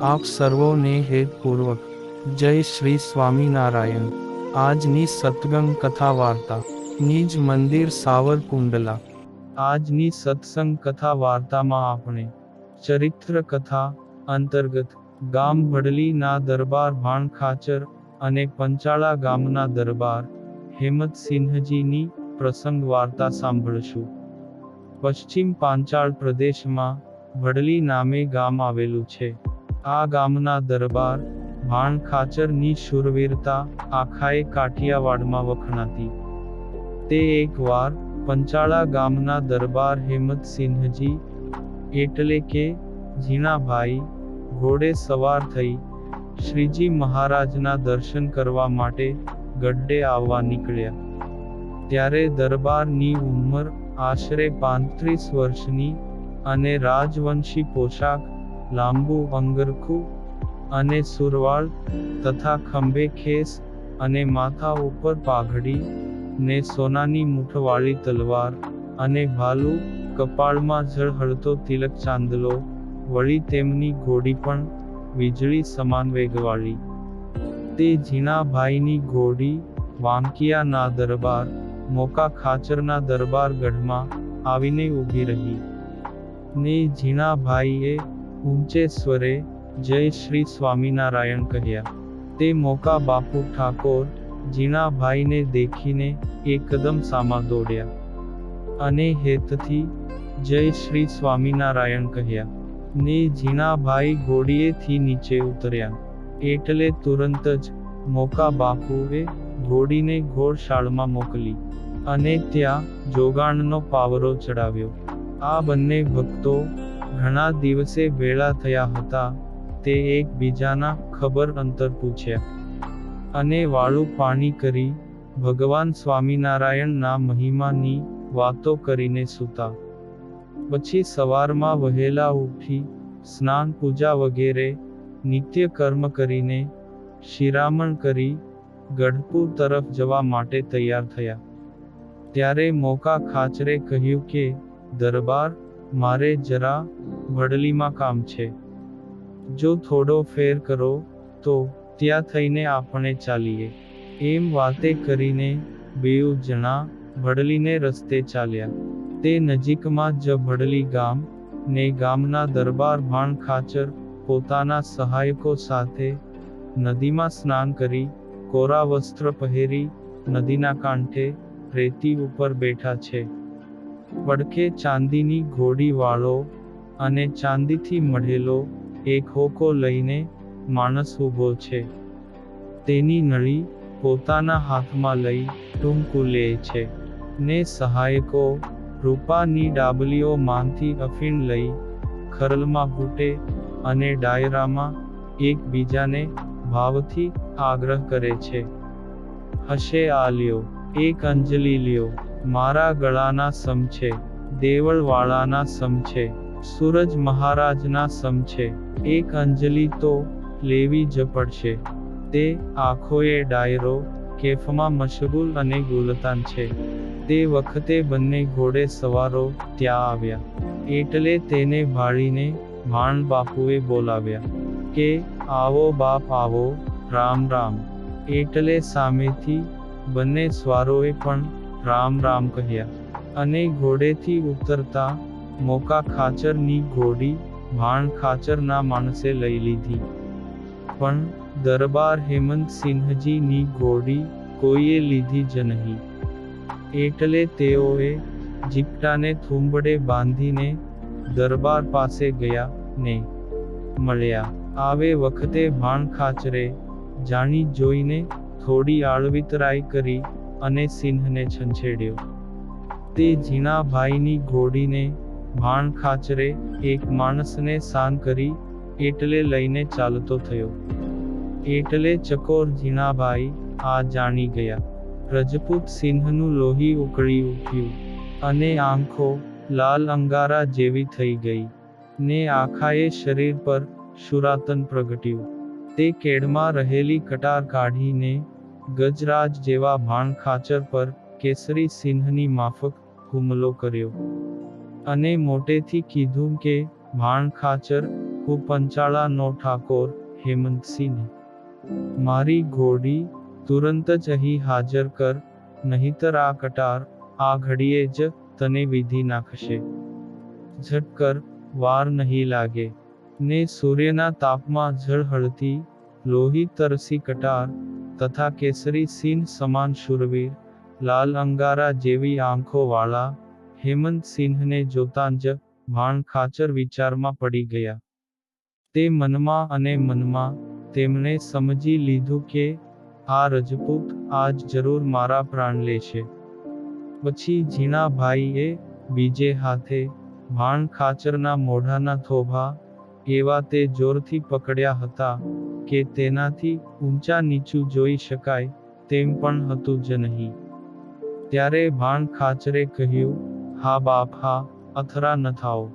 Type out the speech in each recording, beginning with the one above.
આપ સર્વોને હેતપૂર્વક જય શ્રી સ્વામિનારાયણ। આજની સત્સંગ કથા વાર્તા નિજ મંદિર સાવરકુંડલા। આજની સત્સંગ કથા વાર્તામાં આપણે ચરિત્ર કથા અંતર્ગત ગામ ભડલીના દરબાર ભાણ ખાચર અને પંચાળા ગામના દરબાર હેમતસિંહજીની પ્રસંગ વાર્તા સાંભળશું। પશ્ચિમ પાંચાળ પ્રદેશમાં ભડલી નામે ગામ આવેલું છે। આ ગામના દરબાર ભાણ ખાચરની શૂરવીરતા આખાએ કાઠિયાવાડમાં વખણાતી। તે એકવાર પંચાળા ગામના દરબાર હેમતસિંહજી એટલે કે ઝીણાભાઈ ઘોડે સવાર થઈ શ્રીજી મહારાજના દર્શન કરવા માટે ગઢડે આવવા નીકળ્યા। ત્યારે દરબારની ઉંમર આશરે 35 વર્ષની અને રાજવંશી પોશાક, લાંબુ અંગરખું અને સુરવાળ તથા ખંભે ખેસ અને માથા ઉપર પાઘડી ને સોનાની મૂઠવાળી તલવાર અને ભાલું, કપાળમાં ઝળહળતો તિલક ચાંદલો, વળી તેમની ઘોડી પણ વીજળી સમાન વેગવાળી। તે ઝીણાભાઈની ઘોડી વાંકિયાના દરબાર મોકા ખાચરના દરબાર ગઢમાં આવીને ઊભી રહી ને ઝીણાભાઈએ ઊંચે સ્વરે જય શ્રી સ્વામિનારાયણ કહ્યા। તે મોકા બાપુ ઠાકોર ઝીણાભાઈને દેખીને એકદમ સામા દોડ્યા અને હેતથી જય શ્રી સ્વામિનારાયણ કહ્યા ને ઝીણાભાઈ ઘોડીએથી નીચે ઉતર્યા એટલે તુરંત જ મોકા બાપુએ ઘોડીને ઘોડશાળમાં મોકલી અને ત્યાં જોગાણનો પાવરો ચડાવ્યો। આ બંને ભક્તો ઘણા દિવસે ભેળા થયા હતા। તે એકબીજાના ખબર અંતર પૂછ્યા અને વાળું પાણી કરી ભગવાન સ્વામિનારાયણના મહિમાની વાતો કરીને સૂતા। પછી સવારમાં વહેલા ઉઠી સ્નાન પૂજા વગેરે નિત્ય કર્મ કરીને શિરામણ કરી ગઢપુર તરફ જવા માટે તૈયાર થયા। ત્યારે મોકા ખાચરે કહ્યું કે દરબાર, મારે જરા ભડલીમાં કામ છે। જો થોડો ફેર કરો તો ત્યાં થઈને આપણે ચાલીએ। એમ વાતે કરીને બેઉ જણા ભડલીને રસ્તે ચાલ્યા। તે નજીકમાં જ ભડલી ગામ ને ગામના દરબાર ભાણ ખાચર પોતાના સહાયકો સાથે નદીમાં સ્નાન કરી કોરા વસ્ત્ર પહેરી નદીના કાંઠે રેતી ઉપર બેઠા છે। પડખે ચાંદીની ઘોડી વાળો અને ચાંદીથી મઢેલો એક હોકો લઈને માણસ ઊભો છે। તેની નળી પોતાના હાથમાં લઈ ટૂંકું લે છે ને સહાયકો રૂપાની ડાબલીઓમાંથી અફીણ લઈ ખરલમાં ઘૂંટે અને ડાયરામાં એકબીજાને ભાવથી આગ્રહ કરે છે। હશે આ લ્યો, એક અંજલિ લ્યો, મારા ગળાના સમ છે, દેવળવાળાના સમ છે, સૂરજ મહારાજના સમ છે, એક અંજલિ તો લેવી જ પડશે। તે આખોએ ડાયરો કેફમાં મશગુલ અને ગુલતાન છે। તે વખતે બંને ઘોડે સવારો ત્યાં આવ્યા એટલે તેને ભાળીને ભાણ બાપુએ બોલાવ્યા કે આવો બાપ આવો, રામ રામ। એટલે સામેથી બંને સ્વારોએ પણ રામ રામ કહ્યા અને ઘોડેથી ઉતરતા મોકા ખાચરની ઘોડી ભાણ ખાચરના માણસે લઈ લીધી। પણ દરબાર હેમંતસિંહજીની ઘોડી કોઈએ લીધી જ નહીં। એટલે તેઓએ જીપટાને થુંબડે બાંધીને દરબાર પાસે ગયા ને મળ્યા। આવે વખતે ભાણ ખાચરે જાણી જોઈને થોડી આળવિતરાઈ કરી અને સિંહને છંછેડ્યો। તે ઝીણાભાઈની ઘોડીને ભાણ ખાચરે એક માણસને સાન કરી એટલે લઈને ચાલતો થયો। એટલે ચકોર ઝીણાભાઈ આ જાણી ગયા। રજપૂત સિંહનું લોહી ઉકળી ઉઠ્યું અને આંખો લાલ અંગારા જેવી થઈ ગઈ ને આખાએ શરીર પર શુરાતન પ્રગટ્યું। તે કેડમાં રહેલી કટાર કાઢીને ગજરાજ જેવા ભાણ ખાચર પર કેસરી સિંહની માફક હુમલો કર્યો અને મોટેથી કીધું કે ભાણ ખાચર, હું પંચાળાનો ઠાકોર હેમંતસિંહ. મારી ઘોડી તુરંત જ અહીં હાજર કર, નહીતર આ કટાર આ ઘડીએ જ તને વિધી નાખશે. ઝટ કર, વાર નહીં લાગે. ને સૂર્યના તાપમાં ઝળહળતી લોહી તરસી કટાર તથા કેસરી સિંહ સમાન શૂરવીર, લાલ અંગારા જેવી આંખો વાળા હેમંતસિંહને જોતાં જ ભાણ ખાચર વિચારમાં પડી ગયા. તે મનમાં અને મનમાં તેમણે સમજી લીધું કે આ રજપૂત આજ જરૂર મારા પ્રાણ લેશે. પછી ઝીણાભાઈએ બીજે હાથે ભાણ ખાચરના મોઢાના થોભા એવા તે જોરથી પકડ્યા હતા કે તેનાથી ઊંચા નીચું જોઈ શકાય તેમ પણ હતું જ નહીં. ત્યારે ભાણ ખાચરે કહ્યું, હા બાપ હા, અથડા ન થાઓ.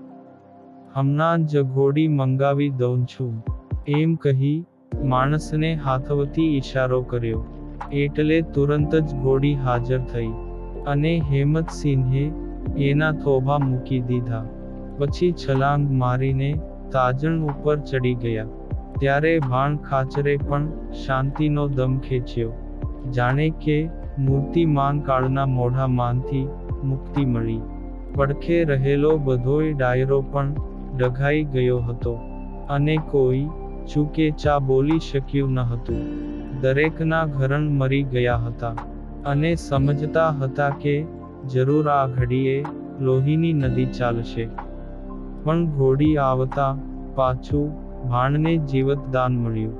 હમણાં જ ઘોડી મંગાવી દઉં છું. એમ કહી માણસને હાથવતી ઈશારો કર્યો. એટલે તુરંત જ ઘોડી હાજર થઈ અને હેમંતસિંહે એના થોભા મૂકી દીધા. પછી છલાંગ મારીને તાજણ ઉપર ચડી ગયા. ત્યારે ભાણ ખાચરે પણ શાંતિનો દમ ખેંચ્યો, જાણે કે મૂર્તિમાન કાળના મોઢામાંથી મુક્તિ મળી. પડખે રહેલો બધોય ડાયરો પણ ડઘાઈ ગયો હતો અને કોઈ ચૂકે ચા બોલી શક્યું ન હતું. દરેકના ઘરણ મરી ગયા હતા અને સમજતા હતા કે જરૂર આ ઘડીએ લોહીની નદી ચાલશે. પણ ઘોડી આવતા પાછું ભાણને જીવતદાન મળ્યું.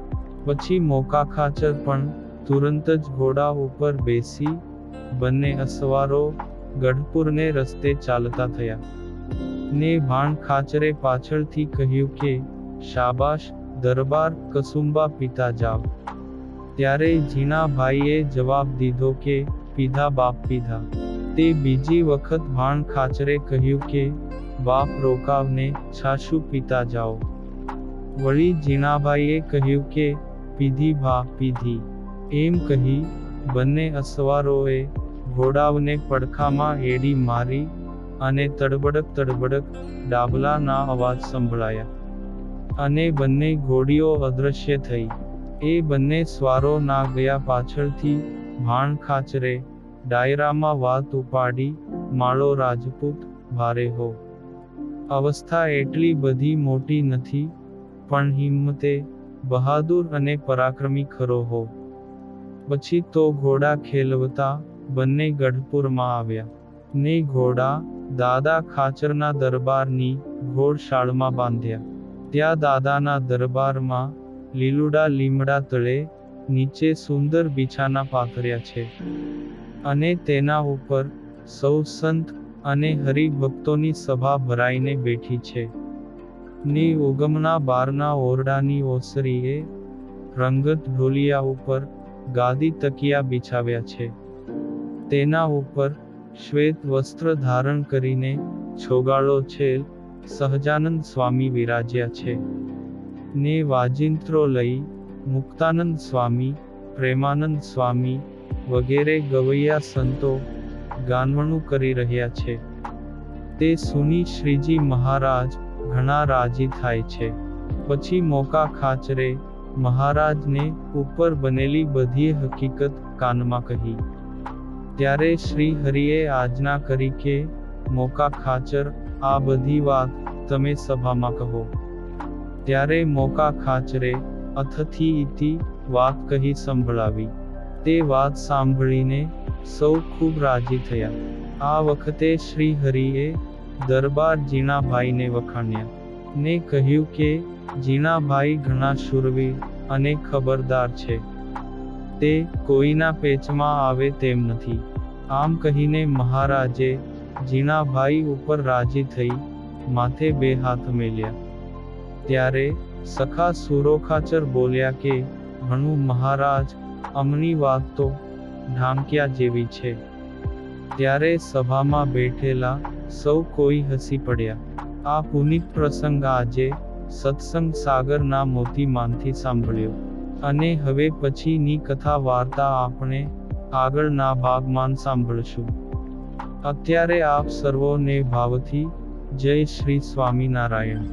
પછી મોકા ખાચર પણ તુરંત જ ઘોડા ઉપર બેસી બંને અસવારો ગઢપુરને રસ્તે ચાલતા થયા. ને ભાણ ખાચરે પાછળથી કહ્યું કે શાબાશ દરબાર, કસુંબા પીતા જાવ. ત્યારે ઝીણાભાઈએ જવાબ દીધો કે પીધા બાપ પીધા. તે બીજી વખત ભાણ ખાચરે કહ્યું કે બાપ રોકાવને, છાશું પીતા જાઓ. વળી ઝીણાભાઈએ કહ્યું કે પીધી ભા પીધી. એમ કહી બંને અસવારોએ ઘોડાઓને પડખામાં એડી મારી અને તડબડક તડબડક ડાબલાના અવાજ સંભળાયા અને બંને ઘોડીઓ અદૃશ્ય થઈ. એ બંને સ્વારો ના ગયા પાછળથી ભાણ ખાચરે ડાયરામાં વાત ઉપાડી, માળો રાજપૂત ભારે હો. અવસ્થા એટલી બધી મોટી નથી, પણ હિંમતે બહાદુર અને પરાક્રમી ખરો હો. પછી તો ઘોડા ખેલવતા બંને ગઢપુરમાં આવ્યા. ને ઘોડા દાદા ખાચરના દરબારની ઘોડશાળમાં બાંધ્યા. ત્યાં દાદાના દરબારમાં લીલુડા લીમડા તળે નીચે સુંદર બિછાના પાથર્યા છે અને તેના ઉપર સૌ સંત અને હરિભક્તોની સભા ભરાઈને બેઠી છે. ને ઉગમના બારના ઓરડાની ઓસરીએ રંગત ઢોલિયા ઉપર ગાદી તકિયા બિછાવ્યા છે. તેના ઉપર શ્વેત વસ્ત્ર ધારણ કરીને છોગાળો છેલ સહજાનંદ સ્વામી વિરાજ્યા છે. ને વાજિંત્રો લઈ મુક્તાનંદ સ્વામી, પ્રેમાનંદ સ્વામી વગેરે ગવૈયા સંતો ગાનવણું કરી રહ્યા છે. તે સુની શ્રીજી મહારાજ ઘણા રાજી થાય છે. પછી મોકા ખાચરે મહારાજને ઉપર બનેલી બધી હકીકત કાનમાં કહી. ત્યારે શ્રી હરિએ આજ્ઞા કરી કે મોકા ખાચર, આ બધી વાત તમે સભામાં કહો. ત્યારે મોકા ખાચરે અથથી ઇતિ વાત કહી સંભળાવી. તે વાત સાંભળીને સૌ ખૂબ રાજી થયા. આ વખતે શ્રી હરિએ દરબાર ઝીણાભાઈને વખાણ્યા ને કહ્યું કે ઝીણાભાઈ ઘણા શૂરવીર અને ખબરદાર છે. તે કોઈના પેચમાં આવે તેમ નથી. આમ કહીને મહારાજે ઝીણાભાઈ ઉપર રાજી થઈ માથે બે હાથ મેલ્યા. ત્યારે સખા સુરોખાચર બોલ્યા કે ભણું મહારાજ, અમની વાત તો ઢાંક્યા જેવી છે. ત્યારે સભામાં બેઠેલા સૌ કોઈ હસી પડ્યા. આ પુનિત પ્રસંગ આજે સત્સંગ સાગરના મોતીમાંથી સાંભળ્યો અને હવે પછીની કથા વાર્તા આપણે આગળના ભાગમાં સાંભળશું. અત્યારે આપ સર્વોને ભાવથી જય શ્રી સ્વામિનારાયણ.